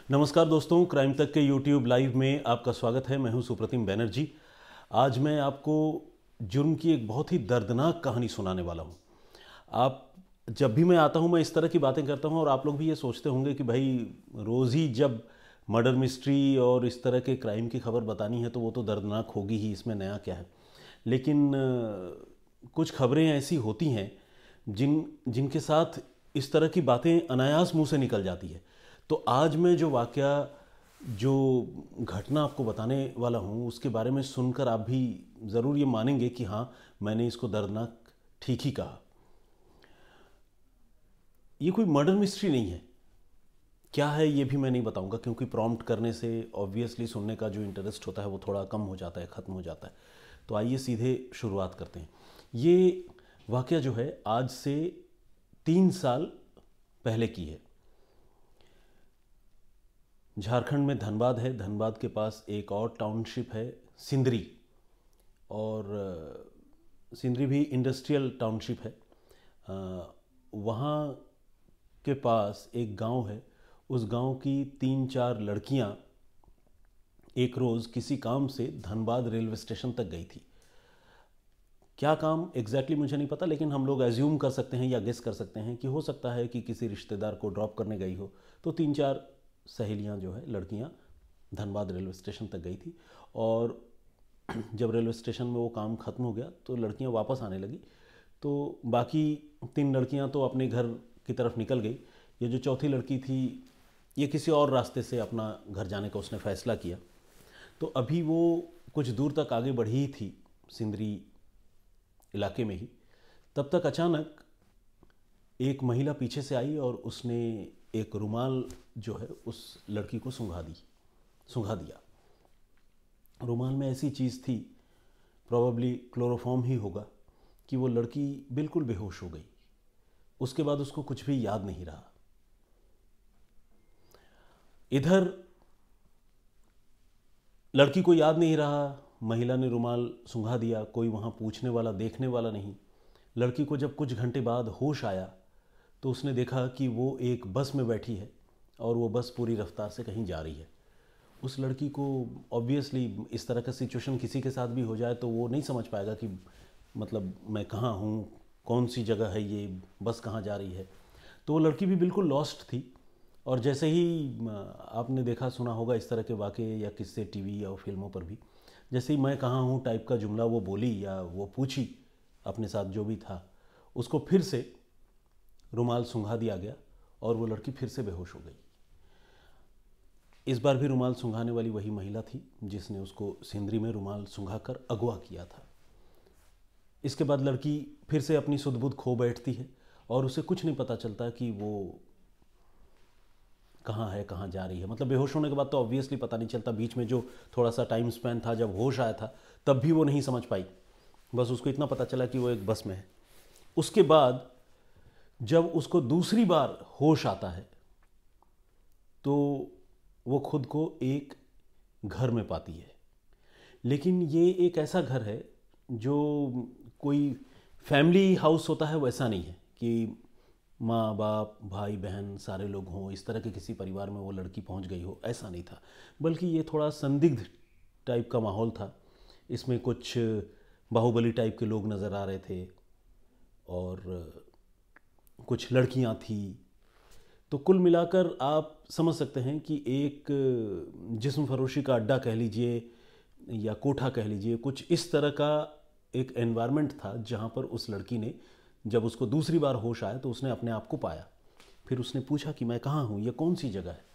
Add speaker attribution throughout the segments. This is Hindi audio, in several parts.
Speaker 1: नमस्कार दोस्तों, क्राइम तक के यूट्यूब लाइव में आपका स्वागत है। मैं हूं सुप्रतिम बैनर्जी। आज मैं आपको जुर्म की एक बहुत ही दर्दनाक कहानी सुनाने वाला हूं। आप जब भी मैं आता हूं मैं इस तरह की बातें करता हूं और आप लोग भी ये सोचते होंगे कि भाई रोज़ ही जब मर्डर मिस्ट्री और इस तरह के क्राइम की खबर बतानी है तो वो तो दर्दनाक होगी ही, इसमें नया क्या है। लेकिन कुछ खबरें ऐसी होती हैं जिनके साथ इस तरह की बातें अनायास मुंह से निकल जाती है। तो आज मैं जो घटना आपको बताने वाला हूँ उसके बारे में सुनकर आप भी ज़रूर ये मानेंगे कि हाँ, मैंने इसको दर्दनाक ठीक ही कहा। ये कोई मर्डर मिस्ट्री नहीं है। क्या है ये भी मैं नहीं बताऊंगा, क्योंकि प्रॉम्प्ट करने से ऑब्वियसली सुनने का जो इंटरेस्ट होता है वो थोड़ा कम हो जाता है, ख़त्म हो जाता है। तो आइए सीधे शुरुआत करते हैं। ये वाक़या जो है आज से 3 साल पहले की है। झारखंड में धनबाद है। धनबाद के पास एक और टाउनशिप है सिंदरी, और सिंदरी भी इंडस्ट्रियल टाउनशिप है। वहाँ के पास एक गांव है। उस गांव की 3-4 लड़कियां एक रोज़ किसी काम से धनबाद रेलवे स्टेशन तक गई थी। क्या काम एग्जैक्टली मुझे नहीं पता, लेकिन हम लोग एज्यूम कर सकते हैं या गेस कर सकते हैं कि हो सकता है कि किसी रिश्तेदार को ड्रॉप करने गई हो। तो 3-4 सहेलियां जो है, लड़कियां, धनबाद रेलवे स्टेशन तक गई थी। और जब रेलवे स्टेशन में वो काम ख़त्म हो गया तो लड़कियां वापस आने लगी। तो बाकी 3 लड़कियां तो अपने घर की तरफ निकल गई। ये जो चौथी लड़की थी, ये किसी और रास्ते से अपना घर जाने का उसने फ़ैसला किया। तो अभी वो कुछ दूर तक आगे बढ़ी ही थी सिंदरी इलाके में ही, तब तक अचानक एक महिला पीछे से आई और उसने एक रुमाल जो है उस लड़की को सूंघा दिया। रुमाल में ऐसी चीज़ थी, प्रोबेबली क्लोरोफॉर्म ही होगा, कि वो लड़की बिल्कुल बेहोश हो गई। उसके बाद उसको कुछ भी याद नहीं रहा। इधर लड़की को याद नहीं रहा, महिला ने रुमाल सूंघा दिया, कोई वहाँ पूछने वाला देखने वाला नहीं। लड़की को जब कुछ घंटे बाद होश आया तो उसने देखा कि वो एक बस में बैठी है और वो बस पूरी रफ्तार से कहीं जा रही है। उस लड़की को ऑब्वियसली इस तरह का सिचुएशन किसी के साथ भी हो जाए तो वो नहीं समझ पाएगा कि मतलब मैं कहाँ हूँ, कौन सी जगह है, ये बस कहाँ जा रही है। तो वो लड़की भी बिल्कुल लॉस्ट थी। और जैसे ही आपने देखा सुना होगा इस तरह के वाक़े या किस्से टीवी या फिल्मों पर भी, जैसे ही मैं कहाँ हूँ टाइप का जुमला वो बोली या वो पूछी अपने साथ जो भी था, उसको फिर से रुमाल सूंघा दिया गया और वो लड़की फिर से बेहोश हो गई। इस बार भी रुमाल सूंघाने वाली वही महिला थी जिसने उसको सिंदरी में रुमाल सूंघा कर अगवा किया था। इसके बाद लड़की फिर से अपनी सुध बुध खो बैठती है और उसे कुछ नहीं पता चलता कि वो कहाँ है, कहाँ जा रही है। मतलब बेहोश होने के बाद तो ऑब्वियसली पता नहीं चलता। बीच में जो थोड़ा सा टाइम स्पैन था जब होश आया था, तब भी वो नहीं समझ पाई। बस उसको इतना पता चला कि वो एक बस में है। उसके बाद जब उसको दूसरी बार होश आता है तो वो खुद को एक घर में पाती है। लेकिन ये एक ऐसा घर है जो कोई फैमिली हाउस होता है वैसा नहीं है कि माँ बाप भाई बहन सारे लोग हों, इस तरह के किसी परिवार में वो लड़की पहुंच गई हो, ऐसा नहीं था। बल्कि ये थोड़ा संदिग्ध टाइप का माहौल था। इसमें कुछ बाहुबली टाइप के लोग नज़र आ रहे थे और कुछ लड़कियां थी। तो कुल मिलाकर आप समझ सकते हैं कि एक जिस्म फरोशी का अड्डा कह लीजिए या कोठा कह लीजिए, कुछ इस तरह का एक एनवायरनमेंट था जहाँ पर उस लड़की ने, जब उसको दूसरी बार होश आया तो उसने अपने आप को पाया। फिर उसने पूछा कि मैं कहाँ हूँ, ये कौन सी जगह है।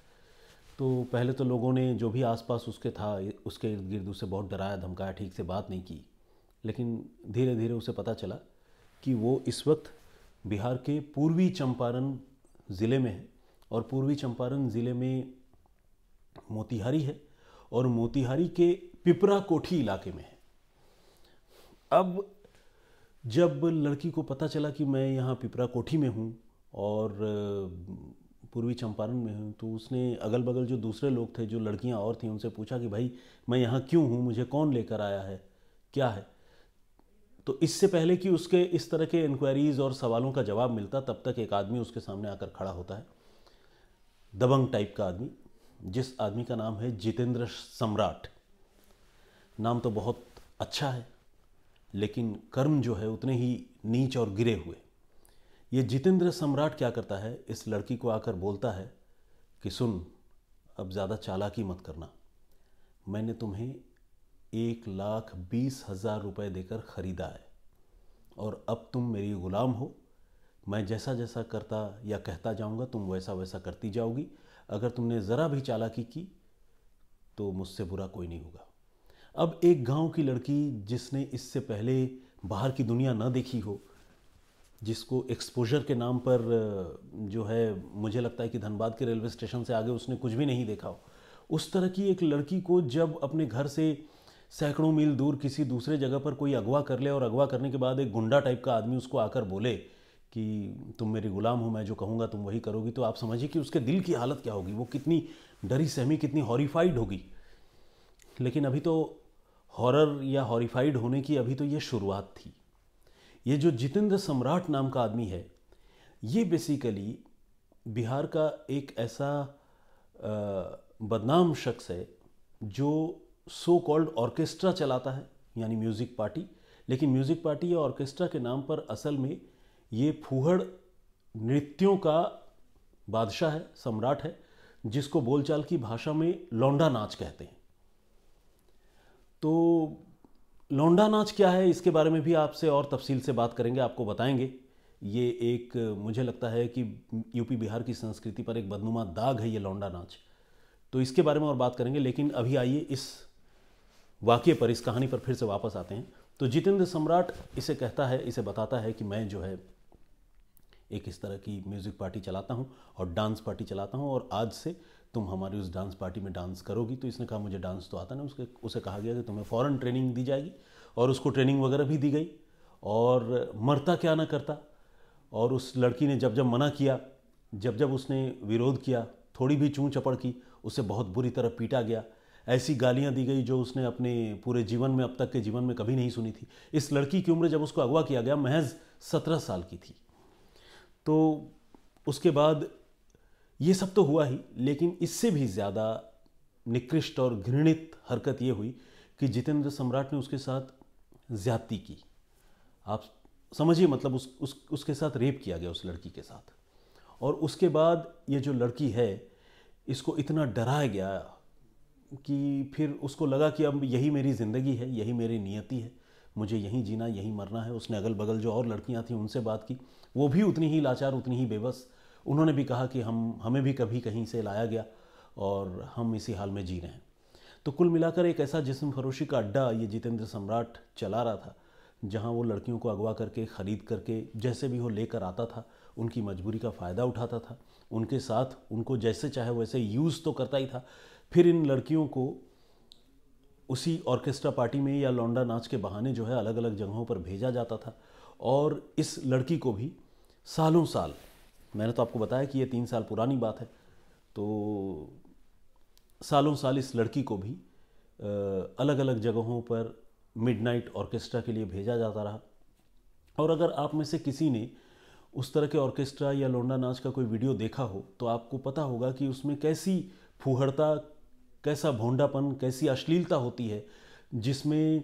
Speaker 1: तो पहले तो लोगों ने जो भी आसपास उसके था उसके इर्द गिर्द उसे बहुत डराया धमकाया, ठीक से बात नहीं की। लेकिन धीरे धीरे उसे पता चला कि वो इस वक्त बिहार के पूर्वी चंपारण ज़िले में है और पूर्वी चंपारण ज़िले में मोतिहारी है और मोतिहारी के पिपरा कोठी इलाके में है। अब जब लड़की को पता चला कि मैं यहाँ पिपरा कोठी में हूँ और पूर्वी चंपारण में हूँ, तो उसने अगल बगल जो दूसरे लोग थे, जो लड़कियाँ और थीं, उनसे पूछा कि भाई मैं यहाँ क्यों हूँ, मुझे कौन लेकर आया है, क्या है। तो इससे पहले कि उसके इस तरह के इंक्वायरीज़ और सवालों का जवाब मिलता, तब तक एक आदमी उसके सामने आकर खड़ा होता है। दबंग टाइप का आदमी, जिस आदमी का नाम है जितेंद्र सम्राट। नाम तो बहुत अच्छा है, लेकिन कर्म जो है उतने ही नीच और गिरे हुए। ये जितेंद्र सम्राट क्या करता है, इस लड़की को आकर बोलता है कि सुन, अब ज़्यादा चालाकी मत करना, मैंने तुम्हें 1,20,000 रुपये देकर ख़रीदा है और अब तुम मेरी ग़ुलाम हो। मैं जैसा जैसा करता या कहता जाऊंगा तुम वैसा वैसा करती जाओगी। अगर तुमने ज़रा भी चालाकी की तो मुझसे बुरा कोई नहीं होगा। अब एक गांव की लड़की जिसने इससे पहले बाहर की दुनिया ना देखी हो, जिसको एक्सपोजर के नाम पर जो है, मुझे लगता है कि धनबाद के रेलवे स्टेशन से आगे उसने कुछ भी नहीं देखा हो, उस तरह की एक लड़की को जब अपने घर से सैकड़ों मील दूर किसी दूसरे जगह पर कोई अगवा कर ले और अगवा करने के बाद एक गुंडा टाइप का आदमी उसको आकर बोले कि तुम मेरी गुलाम हो, मैं जो कहूँगा तुम वही करोगी, तो आप समझिए कि उसके दिल की हालत क्या होगी, वो कितनी डरी सहमी, कितनी हॉरिफाइड होगी। लेकिन अभी तो हॉरर या हॉरिफाइड होने की अभी तो ये शुरुआत थी। ये जो जितेंद्र सम्राट नाम का आदमी है, ये बेसिकली बिहार का एक ऐसा बदनाम शख्स है जो सो कॉल्ड ऑर्केस्ट्रा चलाता है, यानी म्यूज़िक पार्टी। लेकिन म्यूज़िक पार्टी या ऑर्केस्ट्रा के नाम पर असल में ये फूहड़ नृत्यों का बादशाह है, सम्राट है, जिसको बोलचाल की भाषा में लौंडा नाच कहते हैं। तो लौंडा नाच क्या है, इसके बारे में भी आपसे और तफसील से बात करेंगे, आपको बताएंगे। ये एक, मुझे लगता है कि यूपी बिहार की संस्कृति पर एक बदनुमा दाग है ये लौंडा नाच। तो इसके बारे में और बात करेंगे, लेकिन अभी आइए इस वाक़ये पर, इस कहानी पर फिर से वापस आते हैं। तो जितेंद्र सम्राट इसे कहता है, इसे बताता है कि मैं जो है एक इस तरह की म्यूज़िक पार्टी चलाता हूँ और डांस पार्टी चलाता हूँ, और आज से तुम हमारी उस डांस पार्टी में डांस करोगी। तो इसने कहा मुझे डांस तो आता नहीं। उसे कहा गया कि तुम्हें फ़ौरन ट्रेनिंग दी जाएगी, और उसको ट्रेनिंग वगैरह भी दी गई, और मरता क्या ना करता। और उस लड़की ने जब जब मना किया, जब जब उसने विरोध किया, थोड़ी भी चूं चपड़ की, उसे बहुत बुरी तरह पीटा गया। ऐसी गालियां दी गई जो उसने अपने पूरे जीवन में, अब तक के जीवन में कभी नहीं सुनी थी। इस लड़की की उम्र जब उसको अगवा किया गया महज 17 साल की थी। तो उसके बाद ये सब तो हुआ ही, लेकिन इससे भी ज़्यादा निकृष्ट और घृणित हरकत ये हुई कि जितेंद्र सम्राट ने उसके साथ ज़्यादती की। आप समझिए, मतलब उसके साथ रेप किया गया उस लड़की के साथ। और उसके बाद ये जो लड़की है, इसको इतना डराया गया कि फिर उसको लगा कि अब यही मेरी ज़िंदगी है, यही मेरी नियति है, मुझे यहीं जीना, यहीं मरना है। उसने अगल बगल जो और लड़कियां थीं उनसे बात की, वो भी उतनी ही लाचार, उतनी ही बेबस। उन्होंने भी कहा कि हमें भी कभी कहीं से लाया गया और हम इसी हाल में जी रहे हैं। तो कुल मिलाकर एक ऐसा जिस्म फरोशी का अड्डा ये जितेंद्र सम्राट चला रहा था, जहां वो लड़कियों को अगवा करके, ख़रीद करके, जैसे भी हो लेकर आता था, उनकी मजबूरी का फ़ायदा उठाता था, उनके साथ उनको जैसे चाहे वैसे यूज़ तो करता ही था। फिर इन लड़कियों को उसी ऑर्केस्ट्रा पार्टी में या लौंडा नाच के बहाने जो है अलग अलग जगहों पर भेजा जाता था। और इस लड़की को भी सालों साल, मैंने तो आपको बताया कि ये 3 साल पुरानी बात है, तो सालों साल इस लड़की को भी अलग अलग जगहों पर मिडनाइट ऑर्केस्ट्रा के लिए भेजा जाता रहा। और अगर आप में से किसी ने उस तरह के ऑर्केस्ट्रा या लौंडा नाच का कोई वीडियो देखा हो तो आपको पता होगा कि उसमें कैसी फूहड़ता, कैसा भोंडापन, कैसी अश्लीलता होती है, जिसमें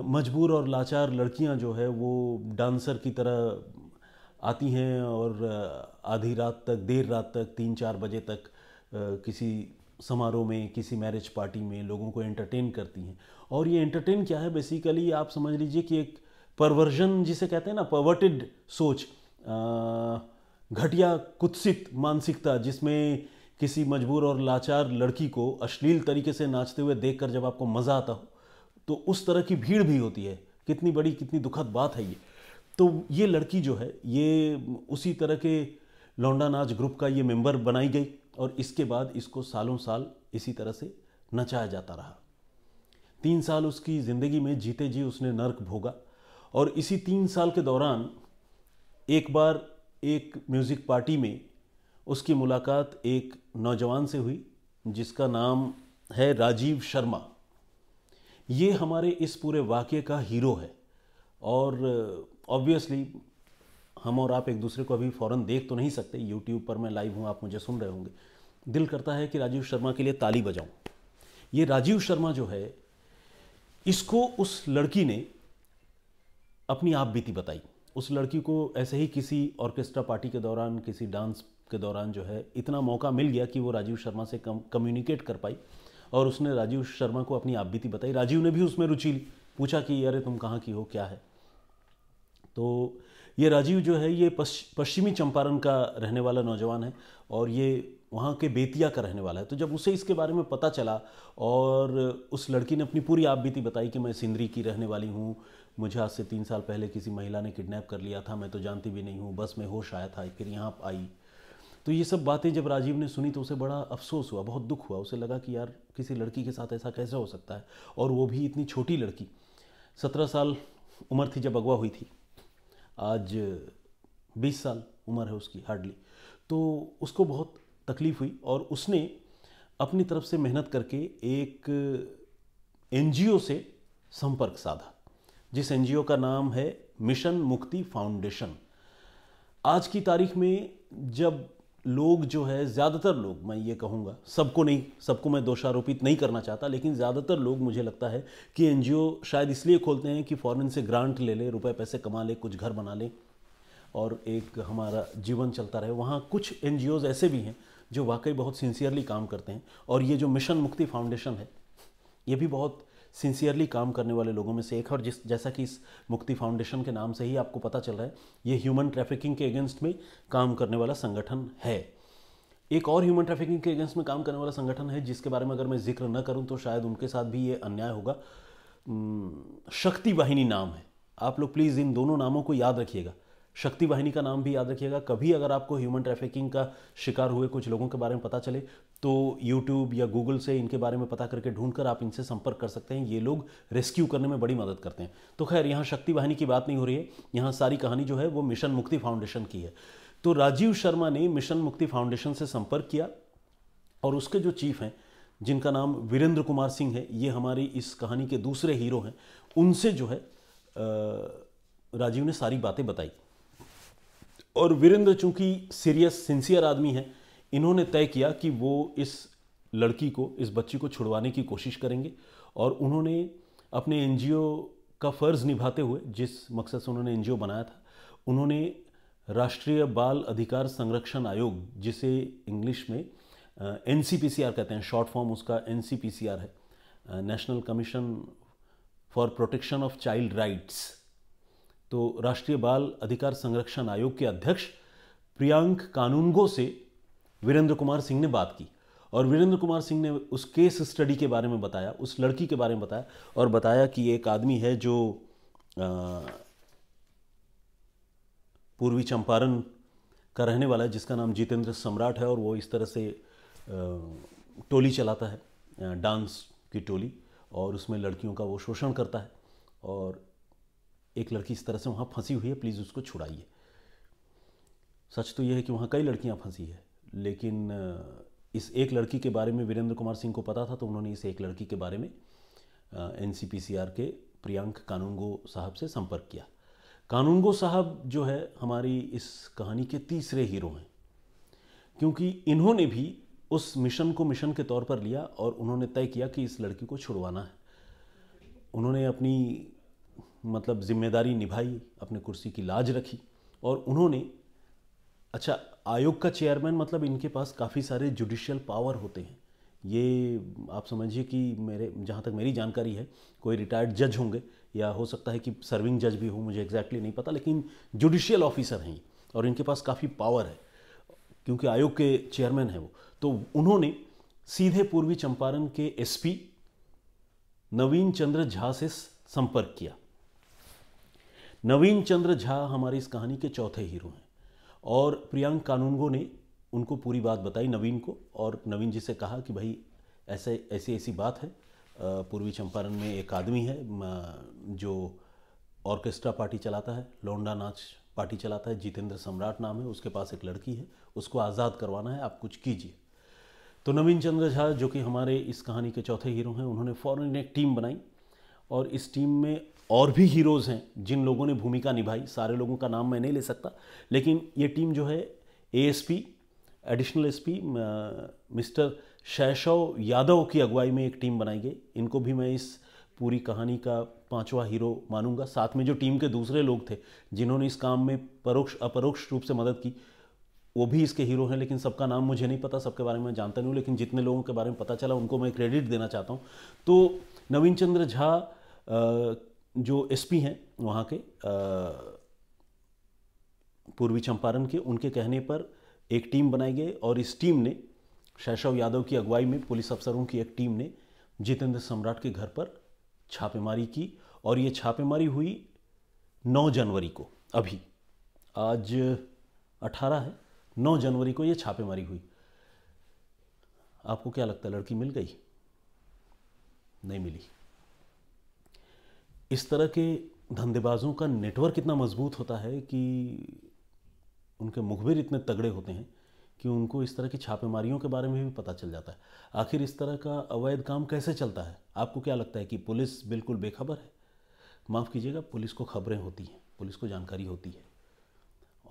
Speaker 1: मजबूर और लाचार लड़कियां जो है वो डांसर की तरह आती हैं और आधी रात तक, देर रात तक, 3-4 बजे तक किसी समारोह में, किसी मैरिज पार्टी में लोगों को एंटरटेन करती हैं। और ये एंटरटेन क्या है, बेसिकली आप समझ लीजिए कि एक परवर्जन जिसे कहते हैं ना, परवर्टेड सोच, घटिया कुत्सित मानसिकता, जिसमें किसी मजबूर और लाचार लड़की को अश्लील तरीके से नाचते हुए देखकर जब आपको मज़ा आता हो, तो उस तरह की भीड़ भी होती है। कितनी बड़ी, कितनी दुखद बात है ये। तो ये लड़की जो है, ये उसी तरह के लौंडा नाच ग्रुप का ये मेंबर बनाई गई, और इसके बाद इसको सालों साल इसी तरह से नचाया जाता रहा। 3 साल उसकी ज़िंदगी में जीते जी उसने नर्क भोगा। और इसी 3 साल के दौरान एक बार एक म्यूज़िक पार्टी में उसकी मुलाकात एक नौजवान से हुई जिसका नाम है राजीव शर्मा। ये हमारे इस पूरे वाक़ये का हीरो है। और ऑब्वियसली हम और आप एक दूसरे को अभी फ़ौरन देख तो नहीं सकते, यूट्यूब पर मैं लाइव हूँ, आप मुझे सुन रहे होंगे, दिल करता है कि राजीव शर्मा के लिए ताली बजाऊं। ये राजीव शर्मा जो है, इसको उस लड़की ने अपनी आप बीती बताई। उस लड़की को ऐसे ही किसी ऑर्केस्ट्रा पार्टी के दौरान, किसी डांस के दौरान जो है इतना मौका मिल गया कि वो राजीव शर्मा से कम्युनिकेट कर पाई और उसने राजीव शर्मा को अपनी आप बीती बताई। राजीव ने भी उसमें रुचि ली, पूछा कि अरे तुम कहाँ की हो, क्या है। तो ये राजीव जो है ये पश्चिमी चंपारण का रहने वाला नौजवान है और ये वहाँ के बेतिया का रहने वाला है। तो जब उसे इसके बारे में पता चला और उस लड़की ने अपनी पूरी आप बीती बताई कि मैं सिंदरी की रहने वाली हूँ, मुझे आज से 3 साल पहले किसी महिला ने किडनैप कर लिया था, मैं तो जानती भी नहीं हूँ, बस में होश आया था, फिर यहाँ आई। तो ये सब बातें जब राजीव ने सुनी तो उसे बड़ा अफसोस हुआ, बहुत दुख हुआ। उसे लगा कि यार किसी लड़की के साथ ऐसा कैसे हो सकता है, और वो भी इतनी छोटी लड़की। 17 साल उम्र थी जब अगवा हुई थी, आज 20 साल उम्र है उसकी हार्डली। तो उसको बहुत तकलीफ़ हुई और उसने अपनी तरफ से मेहनत करके एक एनजीओ से संपर्क साधा, जिस एनजीओ का नाम है मिशन मुक्ति फाउंडेशन। आज की तारीख में जब लोग जो है, ज़्यादातर लोग, मैं ये कहूँगा सबको नहीं, सबको मैं दोषारोपित नहीं करना चाहता, लेकिन ज़्यादातर लोग मुझे लगता है कि एनजीओ शायद इसलिए खोलते हैं कि फॉरेन से ग्रांट ले ले, रुपए पैसे कमा ले, कुछ घर बना ले और एक हमारा जीवन चलता रहे। वहाँ कुछ एनजीओज़ ऐसे भी हैं जो वाकई बहुत सिंसियरली काम करते हैं, और ये जो मिशन मुक्ति फाउंडेशन है ये भी बहुत सिंसियरली काम करने वाले लोगों में से एक है। और जैसा कि इस मुक्ति फाउंडेशन के नाम से ही आपको पता चल रहा है, ये ह्यूमन ट्रैफिकिंग के अगेंस्ट में काम करने वाला संगठन है। एक और ह्यूमन ट्रैफिकिंग के अगेंस्ट में काम करने वाला संगठन है जिसके बारे में अगर मैं जिक्र न करूं तो शायद उनके साथ भी ये अन्याय होगा। शक्ति वाहिनी नाम है, आप लोग प्लीज़ इन दोनों नामों को याद रखिएगा। शक्ति वाहिनी का नाम भी याद रखिएगा। कभी अगर आपको ह्यूमन ट्रैफिकिंग का शिकार हुए कुछ लोगों के बारे में पता चले तो यूट्यूब या गूगल से इनके बारे में पता करके ढूंढकर आप इनसे संपर्क कर सकते हैं। ये लोग रेस्क्यू करने में बड़ी मदद करते हैं। तो खैर, यहाँ शक्ति वाहिनी की बात नहीं हो रही है, यहाँ सारी कहानी जो है वो मिशन मुक्ति फाउंडेशन की है। तो राजीव शर्मा ने मिशन मुक्ति फाउंडेशन से संपर्क किया और उसके जो चीफ हैं, जिनका नाम वीरेंद्र कुमार सिंह है, ये हमारी इस कहानी के दूसरे हीरो हैं, उनसे जो है राजीव ने सारी बातें बताई। और वीरेंद्र चूंकि सीरियस सिंसियर आदमी है, इन्होंने तय किया कि वो इस लड़की को, इस बच्ची को छुड़वाने की कोशिश करेंगे। और उन्होंने अपने एनजीओ का फ़र्ज़ निभाते हुए, जिस मकसद से उन्होंने एनजीओ बनाया था, उन्होंने राष्ट्रीय बाल अधिकार संरक्षण आयोग, जिसे इंग्लिश में एनसीपीसीआर कहते हैं, शॉर्ट फॉर्म उसका एनसीपीसीआर है, national commission for protection of child rights. तो राष्ट्रीय बाल अधिकार संरक्षण आयोग के अध्यक्ष प्रियांक कानूनगो से वीरेंद्र कुमार सिंह ने बात की और वीरेंद्र कुमार सिंह ने उस केस स्टडी के बारे में बताया, उस लड़की के बारे में बताया और बताया कि एक आदमी है जो पूर्वी चंपारण का रहने वाला है, जिसका नाम जितेंद्र सम्राट है, और वो इस तरह से टोली चलाता है, डांस की टोली, और उसमें लड़कियों का वो शोषण करता है। और एक लड़की इस तरह से वहाँ फंसी हुई है, प्लीज़ उसको छुड़ाइए। सच तो यह है कि वहाँ कई लड़कियाँ फंसी है, लेकिन इस एक लड़की के बारे में वीरेंद्र कुमार सिंह को पता था, तो उन्होंने इस एक लड़की के बारे में एनसीपीसीआर के प्रियांक कानूनगो साहब से संपर्क किया। कानूनगो साहब जो है हमारी इस कहानी के तीसरे हीरो हैं, क्योंकि इन्होंने भी उस मिशन को मिशन के तौर पर लिया और उन्होंने तय किया कि इस लड़की को छुड़वाना है। उन्होंने अपनी मतलब जिम्मेदारी निभाई, अपने कुर्सी की लाज रखी और उन्होंने, अच्छा, आयोग का चेयरमैन मतलब इनके पास काफ़ी सारे जुडिशियल पावर होते हैं। ये आप समझिए कि मेरे, जहाँ तक मेरी जानकारी है, कोई रिटायर्ड जज होंगे या हो सकता है कि सर्विंग जज भी हो, मुझे एग्जैक्टली नहीं पता, लेकिन जुडिशियल ऑफिसर हैं और इनके पास काफ़ी पावर है क्योंकि आयोग के चेयरमैन हैं वो। तो उन्होंने सीधे पूर्वी चंपारण के एसपी नवीन चंद्र झा से संपर्क किया। नवीन चंद्र झा हमारी इस कहानी के चौथे हीरो हैं और प्रियांक कानूनगो ने उनको पूरी बात बताई नवीन को, और नवीन जी से कहा कि भाई ऐसी बात है, पूर्वी चंपारण में एक आदमी है जो ऑर्केस्ट्रा पार्टी चलाता है, लौंडा नाच पार्टी चलाता है, जितेंद्र सम्राट नाम है, उसके पास एक लड़की है, उसको आज़ाद करवाना है, आप कुछ कीजिए। तो नवीन चंद्र झा, जो कि हमारे इस कहानी के चौथे हीरो हैं, उन्होंने फ़ौरन एक टीम बनाई और इस टीम में और भी हीरोज़ हैं जिन लोगों ने भूमिका निभाई। सारे लोगों का नाम मैं नहीं ले सकता, लेकिन ये टीम जो है ASP additional SP mister Shaishav Yadav की अगुवाई में एक टीम बनाई गई। इनको भी मैं इस पूरी कहानी का पांचवा हीरो मानूंगा। साथ में जो टीम के दूसरे लोग थे जिन्होंने इस काम में परोक्ष अपरोक्ष रूप से मदद की, वो भी इसके हीरो हैं, लेकिन सबका नाम मुझे नहीं पता, सबके बारे में मैं जानता नहीं हूँ, लेकिन जितने लोगों के बारे में पता चला उनको मैं क्रेडिट देना चाहता हूँ। तो नवीन चंद्र झा जो एसपी हैं वहाँ के पूर्वी चंपारण के, उनके कहने पर एक टीम बनाई गई और इस टीम ने, शैशव यादव की अगुवाई में पुलिस अफसरों की एक टीम ने जितेंद्र सम्राट के घर पर छापेमारी की। और ये छापेमारी हुई 9 जनवरी को। अभी आज 18 है, 9 जनवरी को ये छापेमारी हुई। आपको क्या लगता है, लड़की मिल गई? नहीं मिली। इस तरह के धंधेबाजों का नेटवर्क इतना मजबूत होता है कि उनके मुखबिर इतने तगड़े होते हैं कि उनको इस तरह की छापेमारियों के बारे में भी पता चल जाता है। आखिर इस तरह का अवैध काम कैसे चलता है? आपको क्या लगता है कि पुलिस बिल्कुल बेखबर है? माफ़ कीजिएगा, पुलिस को खबरें होती हैं, पुलिस को जानकारी होती है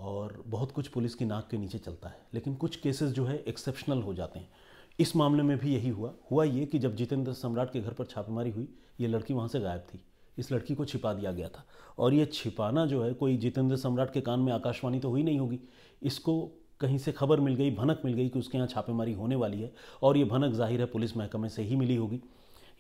Speaker 1: और बहुत कुछ पुलिस की नाक के नीचे चलता है, लेकिन कुछ केसेस जो है एक्सेप्शनल हो जाते हैं। इस मामले में भी यही हुआ ये कि जब जितेंद्र सम्राट के घर पर छापेमारी हुई, ये लड़की वहाँ से गायब थी। इस लड़की को छिपा दिया गया था और ये छिपाना जो है, कोई जितेंद्र सम्राट के कान में आकाशवाणी तो हुई नहीं होगी, इसको कहीं से खबर मिल गई, भनक मिल गई कि उसके यहाँ छापेमारी होने वाली है, और ये भनक जाहिर है पुलिस महकमे से ही मिली होगी,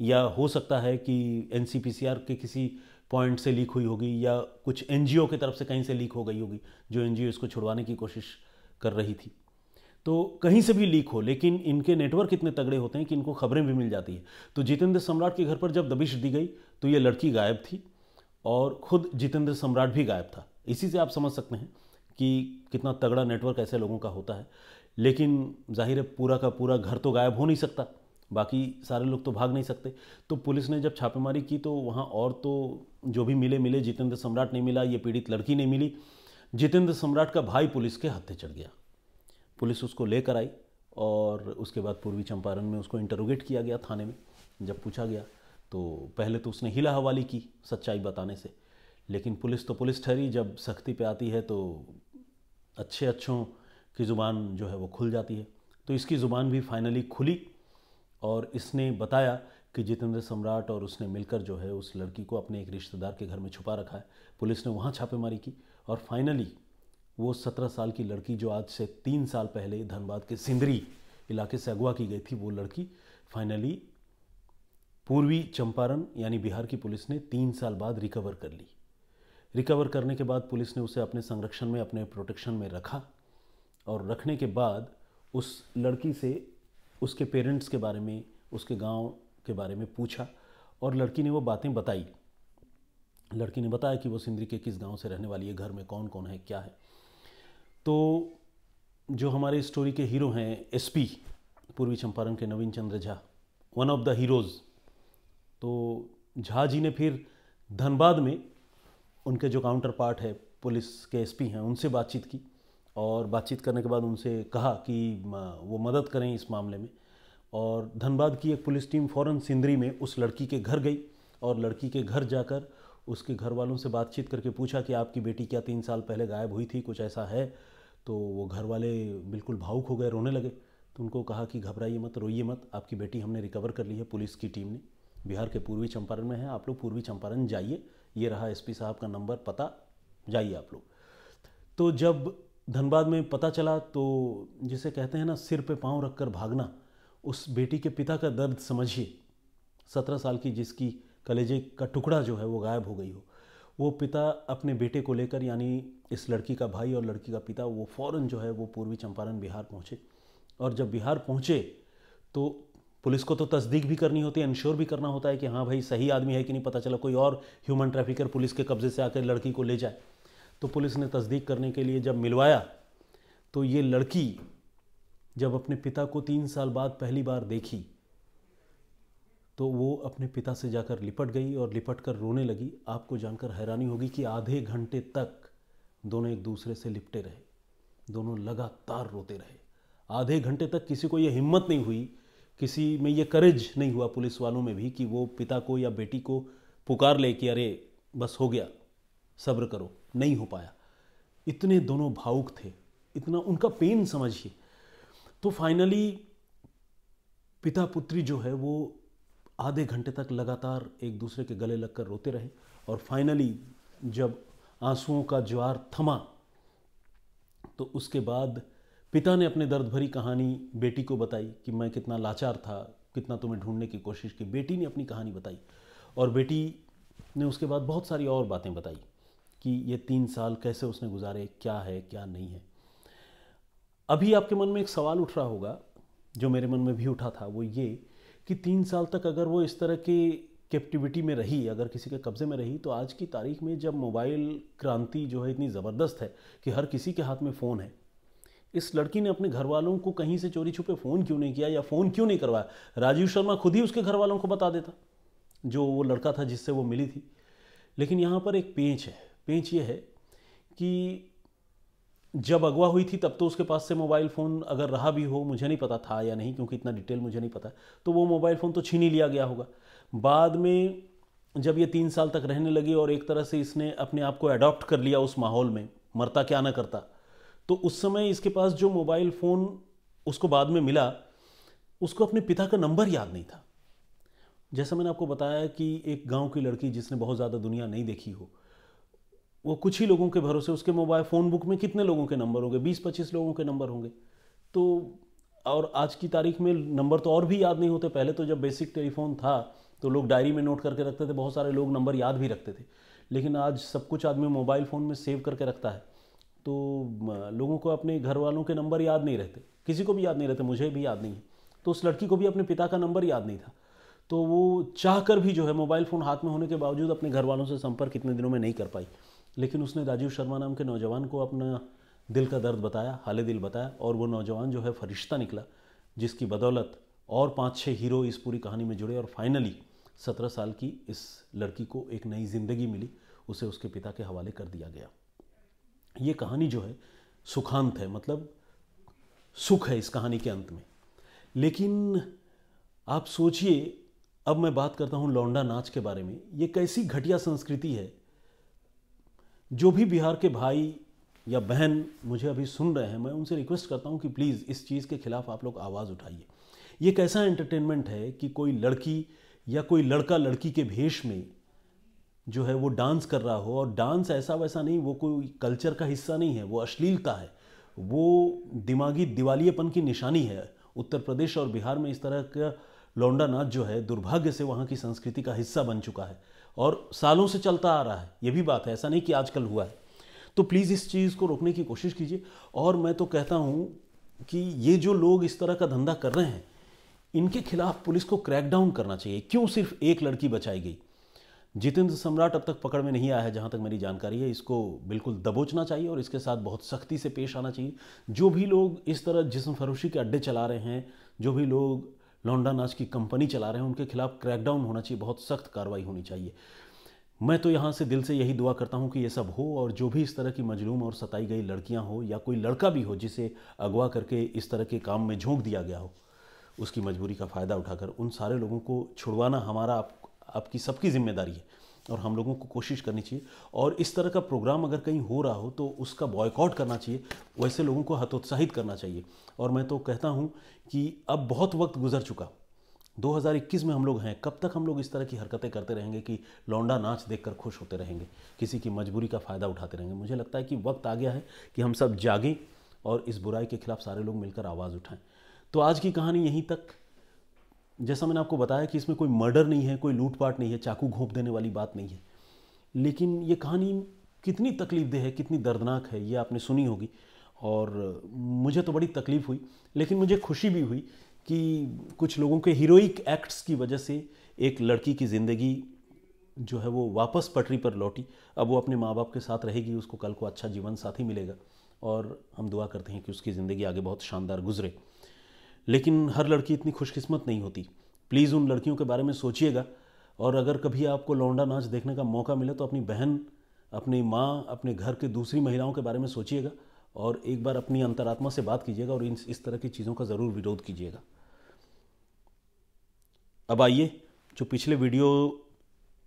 Speaker 1: या हो सकता है कि एनसीपीसीआर के किसी पॉइंट से लीक हुई होगी, या कुछ एनजीओ की तरफ से कहीं से लीक हो गई होगी, जो एनजीओ इसको छुड़वाने की कोशिश कर रही थी। तो कहीं से भी लीक हो, लेकिन इनके नेटवर्क इतने तगड़े होते हैं कि इनको खबरें भी मिल जाती है। तो जितेंद्र सम्राट के घर पर जब दबिश दी गई तो ये लड़की गायब थी और खुद जितेंद्र सम्राट भी गायब था। इसी से आप समझ सकते हैं कि कितना तगड़ा नेटवर्क ऐसे लोगों का होता है। लेकिन जाहिर है पूरा का पूरा घर तो गायब हो नहीं सकता, बाकी सारे लोग तो भाग नहीं सकते। तो पुलिस ने जब छापेमारी की तो वहाँ और तो जो भी मिले, जितेंद्र सम्राट नहीं मिला, ये पीड़ित लड़की नहीं मिली। जितेंद्र सम्राट का भाई पुलिस के हत्थे चढ़ गया। पुलिस उसको लेकर आई और उसके बाद पूर्वी चंपारण में उसको इंटरोगेट किया गया थाने में। जब पूछा गया तो पहले तो उसने हिला हवाली की सच्चाई बताने से, लेकिन पुलिस तो पुलिस ठहरी। जब सख्ती पे आती है तो अच्छों की ज़ुबान जो है वो खुल जाती है। तो इसकी ज़ुबान भी फाइनली खुली और इसने बताया कि जितेंद्र सम्राट और उसने मिलकर जो है उस लड़की को अपने एक रिश्तेदार के घर में छुपा रखा है। पुलिस ने वहाँ छापेमारी की और फाइनली वो 17 साल की लड़की जो आज से 3 साल पहले धनबाद के सिंदरी इलाके से अगवा की गई थी, वो लड़की फाइनली पूर्वी चंपारण यानी बिहार की पुलिस ने 3 साल बाद रिकवर कर ली। रिकवर करने के बाद पुलिस ने उसे अपने संरक्षण में, अपने प्रोटेक्शन में रखा और रखने के बाद उस लड़की से उसके पेरेंट्स के बारे में, उसके गांव के बारे में पूछा और लड़की ने वो बातें बताई। लड़की ने बताया कि वो सिंदरी के किस गांव से रहने वाली है, घर में कौन कौन है, क्या है। तो जो हमारे स्टोरी के हीरो हैं एसपी पूर्वी चंपारण के Naveen Chandra Jha, one of the heroes, तो झा जी ने फिर धनबाद में उनके जो काउंटर पार्ट है पुलिस के एसपी हैं उनसे बातचीत की और बातचीत करने के बाद उनसे कहा कि वो मदद करें इस मामले में। और धनबाद की एक पुलिस टीम फ़ौरन सिंदरी में उस लड़की के घर गई और लड़की के घर जाकर उसके घर वालों से बातचीत करके पूछा कि आपकी बेटी क्या 3 साल पहले गायब हुई थी, कुछ ऐसा है? तो वो घर वाले बिल्कुल भावुक हो गए, रोने लगे। तो उनको कहा कि घबराइए मत, रोइए मत, आपकी बेटी हमने रिकवर कर ली है, पुलिस की टीम ने, बिहार के पूर्वी चंपारण में है, आप लोग पूर्वी चंपारण जाइए, ये रहा एसपी साहब का नंबर, पता, जाइए आप लोग। तो जब धनबाद में पता चला तो जिसे कहते हैं ना सिर पे पाँव रख कर भागना, उस बेटी के पिता का दर्द समझिए। 17 साल की जिसकी कलेजे का टुकड़ा जो है वो गायब हो गई हो, वो पिता अपने बेटे को लेकर, यानी इस लड़की का भाई और लड़की का पिता, वो फ़ौरन जो है वो पूर्वी चंपारण बिहार पहुँचे। और जब बिहार पहुँचे तो पुलिस को तो तस्दीक भी करनी होती है, इंश्योर भी करना होता है कि हाँ भाई सही आदमी है कि नहीं, पता चला कोई और ह्यूमन ट्रैफिकर पुलिस के कब्जे से आकर लड़की को ले जाए। तो पुलिस ने तस्दीक करने के लिए जब मिलवाया तो ये लड़की जब अपने पिता को 3 साल बाद पहली बार देखी तो वो अपने पिता से जाकर लिपट गई और लिपट कर रोने लगी। आपको जानकर हैरानी होगी कि आधे घंटे तक दोनों एक दूसरे से लिपटे रहे, दोनों लगातार रोते रहे। आधे घंटे तक किसी को ये हिम्मत नहीं हुई, किसी में ये करेज नहीं हुआ पुलिस वालों में भी कि वो पिता को या बेटी को पुकार ले कि अरे बस हो गया, सब्र करो। नहीं हो पाया। इतने दोनों भावुक थे, इतना उनका पेन समझिए। तो फाइनली पिता पुत्री जो है वो आधे घंटे तक लगातार एक दूसरे के गले लगकर रोते रहे, और फाइनली जब आंसुओं का ज्वार थमा तो उसके बाद पिता ने अपने दर्द भरी कहानी बेटी को बताई कि मैं कितना लाचार था, कितना तुम्हें ढूंढने की कोशिश की। बेटी ने अपनी कहानी बताई, और बेटी ने उसके बाद बहुत सारी और बातें बताई कि ये 3 साल कैसे उसने गुजारे, क्या है क्या नहीं है। अभी आपके मन में एक सवाल उठ रहा होगा, जो मेरे मन में भी उठा था, वो ये कि 3 साल तक अगर वो इस तरह की कैप्टिविटी में रही, अगर किसी के कब्ज़े में रही, तो आज की तारीख में जब मोबाइल क्रांति जो है इतनी ज़बरदस्त है कि हर किसी के हाथ में फ़ोन है, इस लड़की ने अपने घर वालों को कहीं से चोरी छुपे फ़ोन क्यों नहीं किया, या फ़ोन क्यों नहीं करवाया? राजीव शर्मा खुद ही उसके घर वालों को बता देता, जो वो लड़का था जिससे वो मिली थी। लेकिन यहाँ पर एक पेंच है। पेंच ये है कि जब अगवा हुई थी तब तो उसके पास से मोबाइल फ़ोन अगर रहा भी हो, मुझे नहीं पता था या नहीं, क्योंकि इतना डिटेल मुझे नहीं पता, तो वो मोबाइल फ़ोन तो छीन ही लिया गया होगा। बाद में जब ये 3 साल तक रहने लगी और एक तरह से इसने अपने आप को अडॉप्ट कर लिया उस माहौल में, मरता क्या ना करता, तो उस समय इसके पास जो मोबाइल फ़ोन उसको बाद में मिला, उसको अपने पिता का नंबर याद नहीं था। जैसा मैंने आपको बताया कि एक गांव की लड़की जिसने बहुत ज़्यादा दुनिया नहीं देखी हो, वो कुछ ही लोगों के भरोसे, उसके मोबाइल फ़ोन बुक में कितने लोगों के नंबर होंगे, 20-25 लोगों के नंबर होंगे। तो और आज की तारीख में नंबर तो और भी याद नहीं होते। पहले तो जब बेसिक टेलीफोन था तो लोग डायरी में नोट करके रखते थे, बहुत सारे लोग नंबर याद भी रखते थे, लेकिन आज सब कुछ आदमी मोबाइल फ़ोन में सेव करके रखता है। तो लोगों को अपने घर वालों के नंबर याद नहीं रहते, किसी को भी याद नहीं रहते, मुझे भी याद नहीं है। तो उस लड़की को भी अपने पिता का नंबर याद नहीं था, तो वो चाह कर भी जो है मोबाइल फ़ोन हाथ में होने के बावजूद अपने घर वालों से संपर्क कितने दिनों में नहीं कर पाई। लेकिन उसने राजीव शर्मा नाम के नौजवान को अपना दिल का दर्द बताया, हाले दिल बताया, और वो नौजवान जो है फरिश्ता निकला, जिसकी बदौलत और 5-6 हीरो इस पूरी कहानी में जुड़े, और फाइनली 17 साल की इस लड़की को एक नई ज़िंदगी मिली, उसे उसके पिता के हवाले कर दिया गया। ये कहानी जो है सुखांत है, मतलब सुख है इस कहानी के अंत में। लेकिन आप सोचिए, अब मैं बात करता हूँ लौंडा नाच के बारे में। ये कैसी घटिया संस्कृति है। जो भी बिहार के भाई या बहन मुझे अभी सुन रहे हैं, मैं उनसे रिक्वेस्ट करता हूँ कि प्लीज़ इस चीज़ के खिलाफ आप लोग आवाज़ उठाइए। ये कैसा एंटरटेनमेंट है कि कोई लड़की या कोई लड़का लड़की के भेष में जो है वो डांस कर रहा हो, और डांस ऐसा वैसा नहीं, वो कोई कल्चर का हिस्सा नहीं है, वो अश्लीलता है, वो दिमागी दिवालियेपन की निशानी है। उत्तर प्रदेश और बिहार में इस तरह का लौंडा नाच जो है दुर्भाग्य से वहाँ की संस्कृति का हिस्सा बन चुका है, और सालों से चलता आ रहा है। ये भी बात है, ऐसा नहीं कि आजकल हुआ है। तो प्लीज़ इस चीज़ को रोकने की कोशिश कीजिए। और मैं तो कहता हूँ कि ये जो लोग इस तरह का धंधा कर रहे हैं, इनके खिलाफ पुलिस को क्रैकडाउन करना चाहिए। क्यों सिर्फ एक लड़की बचाई गई? जितेंद्र सम्राट अब तक पकड़ में नहीं आया है, जहाँ तक मेरी जानकारी है। इसको बिल्कुल दबोचना चाहिए और इसके साथ बहुत सख्ती से पेश आना चाहिए। जो भी लोग इस तरह जिस्म फरोशी के अड्डे चला रहे हैं, जो भी लोग लौंडा नाच की कंपनी चला रहे हैं, उनके खिलाफ क्रैकडाउन होना चाहिए, बहुत सख्त कार्रवाई होनी चाहिए। मैं तो यहाँ से दिल से यही दुआ करता हूँ कि ये सब हो, और जो भी इस तरह की मजलूम और सताई गई लड़कियाँ हो, या कोई लड़का भी हो जिसे अगवा करके इस तरह के काम में झोंक दिया गया हो, उसकी मजबूरी का फ़ायदा उठाकर उन सारे लोगों को छुड़वाना हमारा आपकी सबकी जिम्मेदारी है, और हम लोगों को कोशिश करनी चाहिए। और इस तरह का प्रोग्राम अगर कहीं हो रहा हो तो उसका बॉयकॉट करना चाहिए, वैसे लोगों को हतोत्साहित करना चाहिए। और मैं तो कहता हूँ कि अब बहुत वक्त गुजर चुका, 2021 में हम लोग हैं। कब तक हम लोग इस तरह की हरकतें करते रहेंगे कि लौंडा नाच देखकर खुश होते रहेंगे, किसी की मजबूरी का फ़ायदा उठाते रहेंगे? मुझे लगता है कि वक्त आ गया है कि हम सब जागें और इस बुराई के खिलाफ सारे लोग मिलकर आवाज़ उठाएं। तो आज की कहानी यहीं तक। जैसा मैंने आपको बताया कि इसमें कोई मर्डर नहीं है, कोई लूटपाट नहीं है, चाकू घोंप देने वाली बात नहीं है, लेकिन ये कहानी कितनी तकलीफ़देह है, कितनी दर्दनाक है, ये आपने सुनी होगी। और मुझे तो बड़ी तकलीफ़ हुई, लेकिन मुझे खुशी भी हुई कि कुछ लोगों के हीरोइक एक्ट्स की वजह से एक लड़की की ज़िंदगी जो है वो वापस पटरी पर लौटी। अब वो अपने माँ बाप के साथ रहेगी, उसको कल को अच्छा जीवन साथी मिलेगा, और हम दुआ करते हैं कि उसकी ज़िंदगी आगे बहुत शानदार गुजरे। लेकिन हर लड़की इतनी खुशकिस्मत नहीं होती। प्लीज़ उन लड़कियों के बारे में सोचिएगा, और अगर कभी आपको लौंडा नाच देखने का मौका मिले तो अपनी बहन, अपनी माँ, अपने घर के दूसरी महिलाओं के बारे में सोचिएगा, और एक बार अपनी अंतरात्मा से बात कीजिएगा, और इस तरह की चीज़ों का ज़रूर विरोध कीजिएगा। अब आइए, जो पिछले वीडियो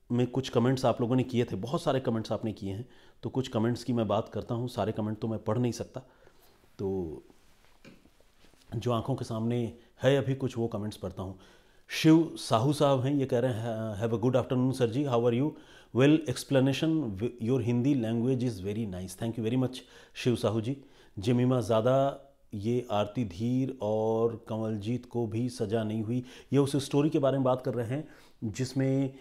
Speaker 1: में कुछ कमेंट्स आप लोगों ने किए थे, बहुत सारे कमेंट्स आपने किए हैं, तो कुछ कमेंट्स की मैं बात करता हूँ। सारे कमेंट तो मैं पढ़ नहीं सकता, तो जो आंखों के सामने है अभी कुछ, वो कमेंट्स पढ़ता हूँ। शिव साहू साहब हैं, ये कह रहे हैं have a good afternoon sir ji, how are you, well explanation, your Hindi language is very nice, thank you very much Shiv Sahu ji. Jemima ज़्यादा, ये आरती धीर और कंवलजीत को भी सज़ा नहीं हुई, ये उस स्टोरी के बारे में बात कर रहे हैं जिसमें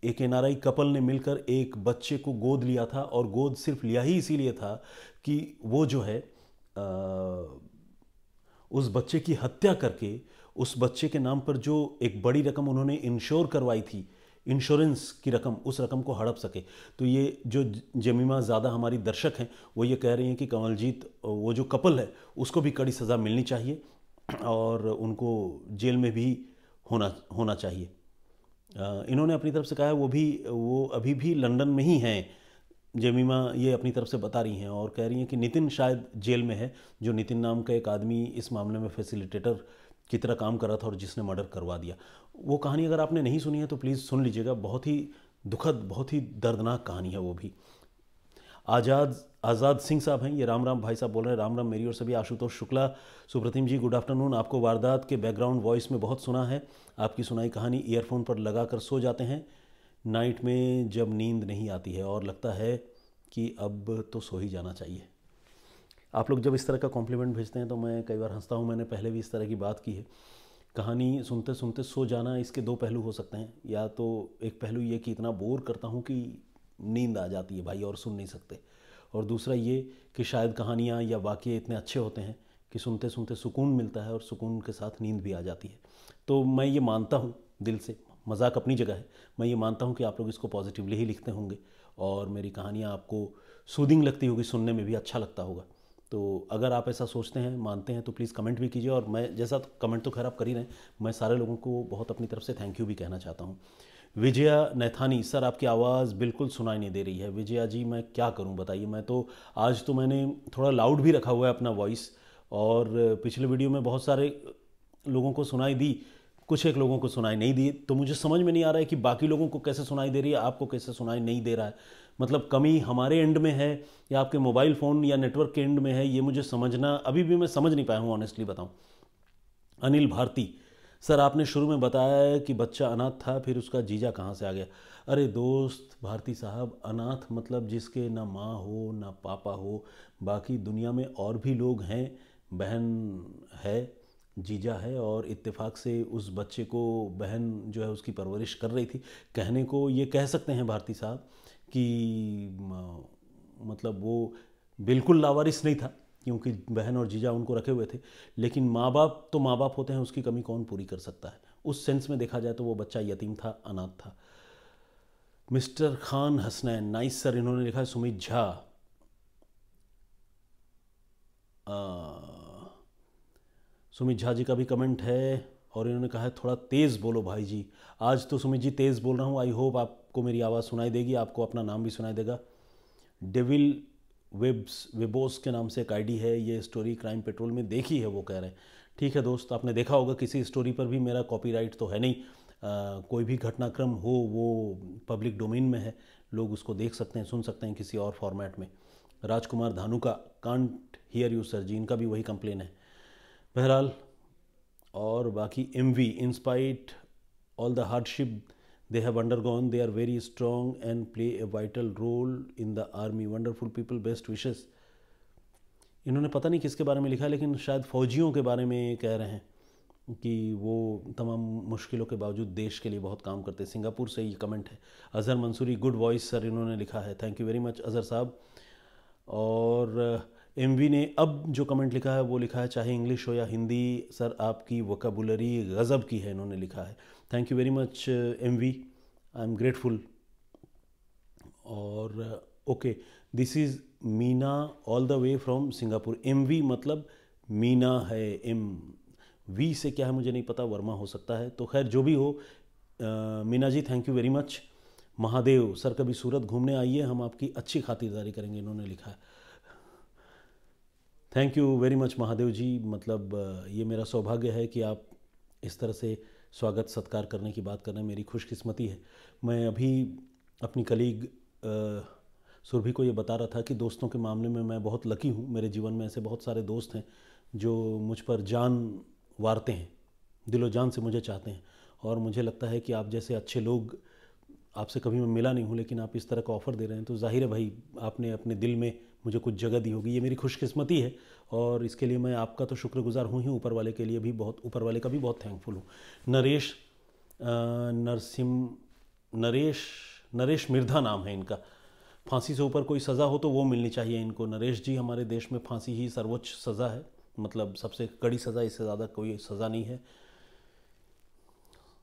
Speaker 1: एक एनआरआई कपल ने मिलकर एक बच्चे को गोद लिया था, और गोद सिर्फ लिया ही इसीलिए था कि वो जो है उस बच्चे की हत्या करके उस बच्चे के नाम पर जो एक बड़ी रकम उन्होंने इंश्योर करवाई थी, इंश्योरेंस की रकम, उस रकम को हड़प सके। तो ये जो जमीमा ज़्यादा हमारी दर्शक हैं वो ये कह रही हैं कि कंवलजीत, वो जो कपल है उसको भी कड़ी सज़ा मिलनी चाहिए और उनको जेल में भी होना चाहिए। इन्होंने अपनी तरफ से कहा है वो अभी भी लंदन में ही हैं, जेमिमा ये अपनी तरफ से बता रही हैं, और कह रही हैं कि नितिन शायद जेल में है, जो नितिन नाम का एक आदमी इस मामले में फैसिलिटेटर की तरह काम कर रहा था और जिसने मर्डर करवा दिया। वो कहानी अगर आपने नहीं सुनी है तो प्लीज़ सुन लीजिएगा, बहुत ही दुखद, बहुत ही दर्दनाक कहानी है वो भी। आज़ाद सिंह साहब हैं, ये राम राम भाई साहब बोल रहे हैं, राम राम मेरी और सभी। आशुतोष शुक्ला, सुप्रतिम जी गुड आफ्टरनून, आपको वारदात के बैकग्राउंड वॉइस में बहुत सुना है, आपकी सुनाई कहानी ईयरफोन पर लगा कर सो जाते हैं नाइट में जब नींद नहीं आती है और लगता है कि अब तो सो ही जाना चाहिए। आप लोग जब इस तरह का कॉम्प्लीमेंट भेजते हैं तो मैं कई बार हंसता हूँ, मैंने पहले भी इस तरह की बात की है। कहानी सुनते सुनते सो जाना, इसके दो पहलू हो सकते हैं, या तो एक पहलू ये कि इतना बोर करता हूँ कि नींद आ जाती है भाई और सुन नहीं सकते, और दूसरा ये कि शायद कहानियाँ या वाक़ये इतने अच्छे होते हैं कि सुनते सुनते सुकून मिलता है और सुकून के साथ नींद भी आ जाती है। तो मैं ये मानता हूँ दिल से, मजाक अपनी जगह है, मैं ये मानता हूँ कि आप लोग इसको पॉजिटिवली ही लिखते होंगे और मेरी कहानियाँ आपको सूदिंग लगती होगी, सुनने में भी अच्छा लगता होगा। तो अगर आप ऐसा सोचते हैं, मानते हैं, तो प्लीज़ कमेंट भी कीजिए, और मैं जैसा कमेंट तो खैर आप कर ही रहे हैं, मैं सारे लोगों को बहुत अपनी तरफ से थैंक यू भी कहना चाहता हूँ। विजया नैथानी, सर आपकी आवाज़ बिल्कुल सुनाई नहीं दे रही है। विजया जी मैं क्या करूं बताइए, मैं तो आज तो मैंने थोड़ा लाउड भी रखा हुआ है अपना वॉइस, और पिछले वीडियो में बहुत सारे लोगों को सुनाई दी, कुछ एक लोगों को सुनाई नहीं दी, तो मुझे समझ में नहीं आ रहा है कि बाकी लोगों को कैसे सुनाई दे रही है, आपको कैसे सुनाई नहीं दे रहा है। मतलब कमी हमारे एंड में है या आपके मोबाइल फ़ोन या नेटवर्क के एंड में है, ये मुझे समझना अभी भी मैं समझ नहीं पाया हूँ, ऑनेस्टली बताऊँ। अनिल भारती, सर आपने शुरू में बताया कि बच्चा अनाथ था, फिर उसका जीजा कहाँ से आ गया। अरे दोस्त भारती साहब, अनाथ मतलब जिसके ना माँ हो ना पापा हो, बाकी दुनिया में और भी लोग हैं, बहन है, जीजा है, और इत्तेफाक से उस बच्चे को बहन जो है उसकी परवरिश कर रही थी। कहने को ये कह सकते हैं भारती साहब कि मतलब वो बिल्कुल लावारिस नहीं था, क्योंकि बहन और जीजा उनको रखे हुए थे, लेकिन माँ बाप तो माँ बाप होते हैं, उसकी कमी कौन पूरी कर सकता है। उस सेंस में देखा जाए तो वो बच्चा यतीम था, अनाथ था। Mister Khan Hasnain, nice sir, इन्होंने लिखा है। सुमित झा, सुमित झा जी का भी कमेंट है, और इन्होंने कहा है थोड़ा तेज़ बोलो भाई जी। आज तो सुमित जी तेज़ बोल रहा हूँ, आई होप आपको मेरी आवाज़ सुनाई देगी, आपको अपना नाम भी सुनाई देगा। डेविल वेबोस के नाम से एक आईडी है, ये स्टोरी क्राइम पेट्रोल में देखी है वो कह रहे हैं। ठीक है दोस्त, आपने देखा होगा, किसी स्टोरी पर भी मेरा कॉपीराइट तो है नहीं, कोई भी घटनाक्रम हो वो पब्लिक डोमेन में है, लोग उसको देख सकते हैं, सुन सकते हैं किसी और फॉर्मेट में। Rajkumar Dhanuka, can't hear you sir ji, इनका भी वही कंप्लेन है। बहरहाल, और बाकी MV, in spite all the hardship they have undergone, they are very strong and play a vital role in the army, wonderful people, best wishes। इन्होंने पता नहीं किसके बारे में लिखा है, लेकिन शायद फौजियों के बारे में कह रहे हैं कि वो तमाम मुश्किलों के बावजूद देश के लिए बहुत काम करते हैं। सिंगापुर से ये कमेंट है। Azhar Mansuri, good voice sir, इन्होंने लिखा है, thank you very much Azhar साहब। और MV ने अब जो कमेंट लिखा है वो लिखा है, चाहे इंग्लिश हो या हिंदी सर आपकी वोकेबुलरी गज़ब की है, इन्होंने लिखा है। Thank you very much MV, I am grateful. और okay, this is Meena all the way from Singapore. MV मतलब मीना है, MV से क्या है मुझे नहीं पता, वर्मा हो सकता है, तो खैर जो भी हो, Meena ji thank you very much. Mahadev, sir कभी सूरत घूमने आइए, हम आपकी अच्छी खातिरदारी करेंगे, इन्होंने लिखा है। Thank you very much Mahadev ji, मतलब ये मेरा सौभाग्य है कि आप इस तरह से स्वागत सत्कार करने की बात कर रहे हैं, मेरी खुशकिस्मती है। मैं अभी अपनी कलीग सुरभि को ये बता रहा था कि दोस्तों के मामले में मैं बहुत लकी हूँ, मेरे जीवन में ऐसे बहुत सारे दोस्त हैं जो मुझ पर जान वारते हैं, दिलो जान से मुझे चाहते हैं। और मुझे लगता है कि आप जैसे अच्छे लोग, आपसे कभी मैं मिला नहीं हूँ लेकिन आप इस तरह का ऑफ़र दे रहे हैं, तो जाहिर है भाई आपने अपने दिल में मुझे कुछ जगह दी होगी। ये मेरी खुशकिस्मती है और इसके लिए मैं आपका तो शुक्रगुजार हूँ ही, ऊपर वाले के लिए भी बहुत, ऊपर वाले का भी बहुत थैंकफुल हूँ। नरेश नरेश नरेश मिर्धा नाम है इनका। फांसी से ऊपर कोई सज़ा हो तो वो मिलनी चाहिए इनको। नरेश जी, हमारे देश में फांसी ही सर्वोच्च सज़ा है, मतलब सबसे कड़ी सज़ा, इससे ज़्यादा कोई सज़ा नहीं है।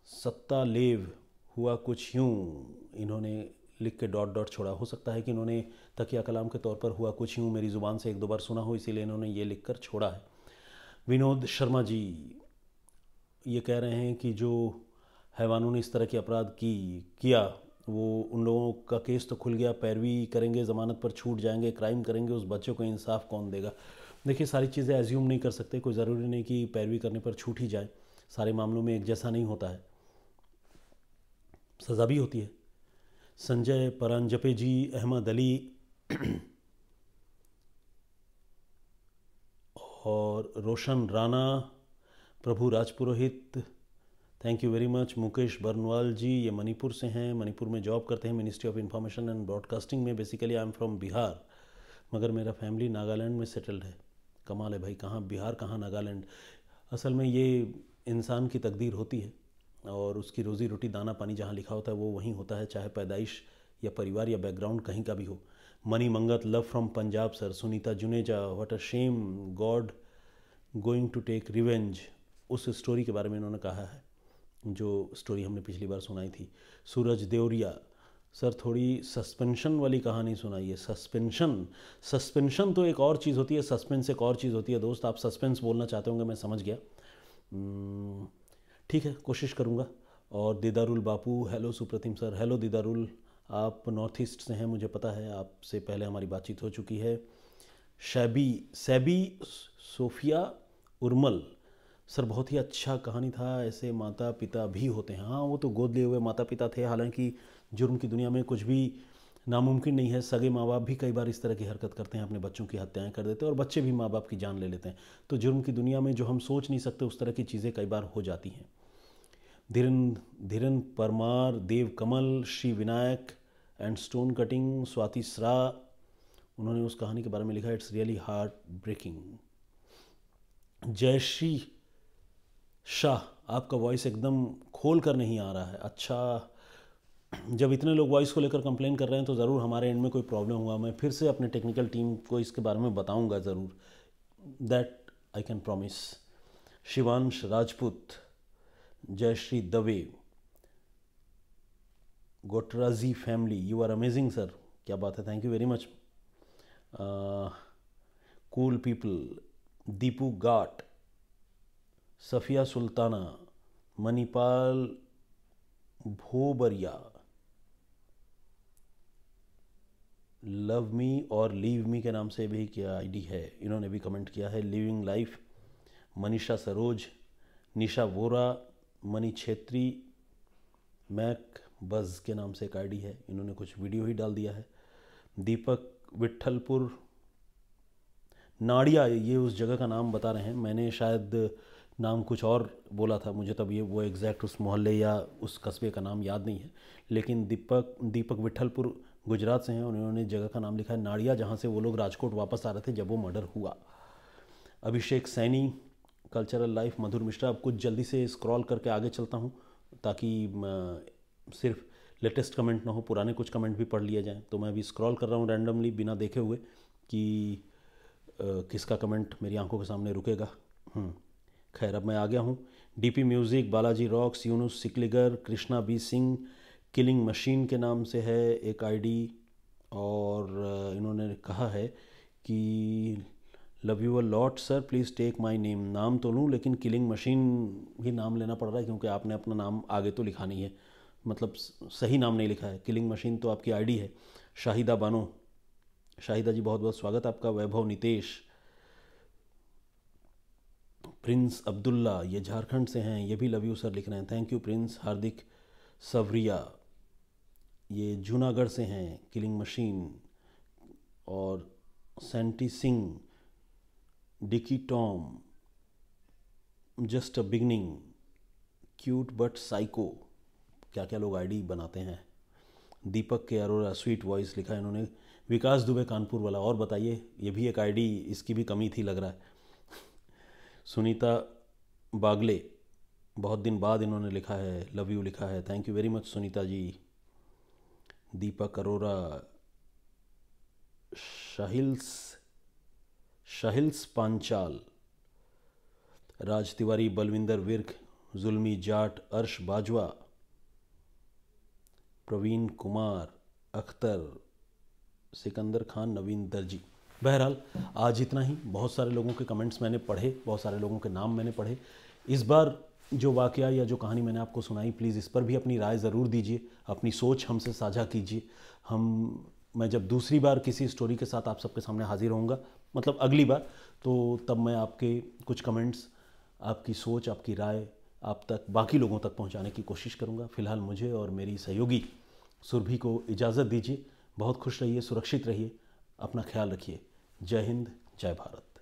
Speaker 1: सत्ता लेव हुआ कुछ यूँ, इन्होंने लिख के डॉट डॉट छोड़ा। हो सकता है कि इन्होंने तकिया कलाम के तौर पर हुआ कुछ यूँ मेरी ज़ुबान से एक दो बार सुना हो, इसीलिए इन्होंने ये लिख कर छोड़ा है। विनोद शर्मा जी ये कह रहे हैं कि जो हैवानों ने इस तरह के अपराध किया, वो उन लोगों का केस तो खुल गया, पैरवी करेंगे, ज़मानत पर छूट जाएंगे, क्राइम करेंगे, उस बच्चे को इंसाफ कौन देगा। देखिए, सारी चीज़ें एज्यूम नहीं कर सकते, कोई ज़रूरी नहीं कि पैरवी करने पर छूट ही जाए, सारे मामलों में एक जैसा नहीं होता है, सज़ा भी होती है। संजय परांजपे जी, अहमद अली और Roshan Rana, Prabhu Rajpurohit, thank you very much. Mukesh Barnwal ji, ये मणिपुर से हैं, मणिपुर में जॉब करते हैं, ministry of information and broadcasting में। Basically I am from Bihar, मगर मेरा फैमिली नागालैंड में सेटल्ड है। कमाल है भाई, कहाँ बिहार कहाँ नागालैंड। असल में ये इंसान की तकदीर होती है और उसकी रोज़ी रोटी, दाना पानी जहाँ लिखा होता है वो वहीं होता है, चाहे पैदाइश या परिवार या बैकग्राउंड कहीं का भी हो। Mani Mangat, love from Punjab sir. Sunita Juneja, what a shame, God going to take revenge, उस स्टोरी के बारे में इन्होंने कहा है जो स्टोरी हमने पिछली बार सुनाई थी। सूरज देवरिया, सर थोड़ी सस्पेंशन वाली कहानी सुनाइए। सस्पेंशन तो एक और चीज़ होती है, सस्पेंस एक और चीज़ होती है दोस्त। आप सस्पेंस बोलना चाहते होंगे, मैं समझ गया, ठीक है, कोशिश करूँगा। और दीदारुल बापू, हेलो सुप्रतिम सर। हेलो दीदारुल, आप नॉर्थ ईस्ट से हैं, मुझे पता है, आपसे पहले हमारी बातचीत हो चुकी है। सैबी सोफिया उर्मल, सर बहुत ही अच्छा कहानी था, ऐसे माता पिता भी होते हैं। हाँ, वो तो गोद लिए हुए माता पिता थे, हालांकि जुर्म की दुनिया में कुछ भी नामुमकिन नहीं है। सगे माँ बाप भी कई बार इस तरह की हरकत करते हैं, अपने बच्चों की हत्याएं कर देते हैं और बच्चे भी माँ बाप की जान ले लेते हैं। तो जुर्म की दुनिया में जो हम सोच नहीं सकते उस तरह की चीज़ें कई बार हो जाती हैं। Dhiran Parmar, Dev Kamal, Shri Vinayak and stone cutting, Swati Sara, उन्होंने उस कहानी के बारे में लिखा, it's really heart breaking. Jayshree Shah, आपका वॉइस एकदम खोल कर नहीं आ रहा है। अच्छा, जब इतने लोग वॉइस को लेकर कंप्लेन कर रहे हैं तो ज़रूर हमारे एंड में कोई प्रॉब्लम हुआ। मैं फिर से अपने टेक्निकल टीम को इसके बारे में बताऊंगा ज़रूर, that I can promise. Shivansh Rajput, Jayshree Dave, गोटराजी family, you are amazing sir, क्या बात है, thank you very much. Cool people, Deepu गाट, सफ़िया सुल्ताना, मणिपाल भोबरिया, लव मी और लीव मी के नाम से भी क्या आईडी है, इन्होंने भी कमेंट किया है। Living life, Manisha Saroj, Nisha Vora, Mani Chhetri, Mac Buzz के नाम से एक आईडी है, इन्होंने कुछ वीडियो ही डाल दिया है। दीपक विट्ठलपुर, नाड़िया, ये उस जगह का नाम बता रहे हैं, मैंने शायद नाम कुछ और बोला था, मुझे तब ये वो एग्जैक्ट उस मोहल्ले या उस कस्बे का नाम याद नहीं है। लेकिन दीपक विट्ठलपुर गुजरात से हैं और उन्होंने जगह का नाम लिखा है नाड़िया, जहाँ से वो लोग राजकोट वापस आ रहे थे जब वो मर्डर हुआ। अभिषेक सैनी, कल्चरल लाइफ, मधुर मिश्रा। अब कुछ जल्दी से स्क्रॉल करके आगे चलता हूँ ताकि सिर्फ लेटेस्ट कमेंट ना हो, पुराने कुछ कमेंट भी पढ़ लिए जाएँ। तो मैं अभी स्क्रॉल कर रहा हूँ रैंडमली, बिना देखे हुए कि किसका कमेंट मेरी आंखों के सामने रुकेगा। खैर, अब मैं आ गया हूँ। DP music, Balaji rocks, Yunus Sikligar, Krishna B Singh, killing machine के नाम से है एक आईडी, और इन्होंने कहा है कि love you a lot sir, please take my name. नाम तो लूँ लेकिन किलिंग मशीन ही नाम लेना पड़ रहा है क्योंकि आपने अपना नाम आगे तो लिखा नहीं है, मतलब सही नाम नहीं लिखा है। किलिंग मशीन तो आपकी आईडी है। शाहिदा बानो, शाहिदा जी बहुत बहुत स्वागत आपका। वैभव नितेश, प्रिंस अब्दुल्ला, ये झारखंड से हैं, ये भी लव यू सर लिख रहे हैं, थैंक यू प्रिंस। हार्दिक सवरिया, ये जूनागढ़ से हैं, किलिंग मशीन। और Santy Singh, Dicky Tom, just a beginning, cute but psycho, क्या क्या लोग आईडी बनाते हैं। दीपक के अरोरा, स्वीट वॉइस लिखा है इन्होंने। विकास दुबे कानपुर वाला, और बताइए, ये भी एक आईडी, इसकी भी कमी थी लग रहा है। सुनीता बागले, बहुत दिन बाद इन्होंने लिखा है, लव यू लिखा है, thank you very much Sunita ji. Deepak Arora, शाहिल्स पांचाल, राज तिवारी, बलविंदर विर्क, जुल्मी जाट, अर्श बाजवा, प्रवीण कुमार, अख्तर, सिकंदर खान, नवीन दर्जी। बहरहाल आज इतना ही। बहुत सारे लोगों के कमेंट्स मैंने पढ़े, बहुत सारे लोगों के नाम मैंने पढ़े। इस बार जो वाकया या जो कहानी मैंने आपको सुनाई, प्लीज़ इस पर भी अपनी राय ज़रूर दीजिए, अपनी सोच हमसे साझा कीजिए। मैं जब दूसरी बार किसी स्टोरी के साथ आप सबके सामने हाजिर होऊंगा, मतलब अगली बार, तो तब मैं आपके कुछ कमेंट्स, आपकी सोच, आपकी राय आप तक, बाकी लोगों तक पहुंचाने की कोशिश करूंगा। फ़िलहाल मुझे और मेरी सहयोगी सुरभि को इजाज़त दीजिए। बहुत खुश रहिए, सुरक्षित रहिए, अपना ख्याल रखिए। जय हिंद, जय भारत।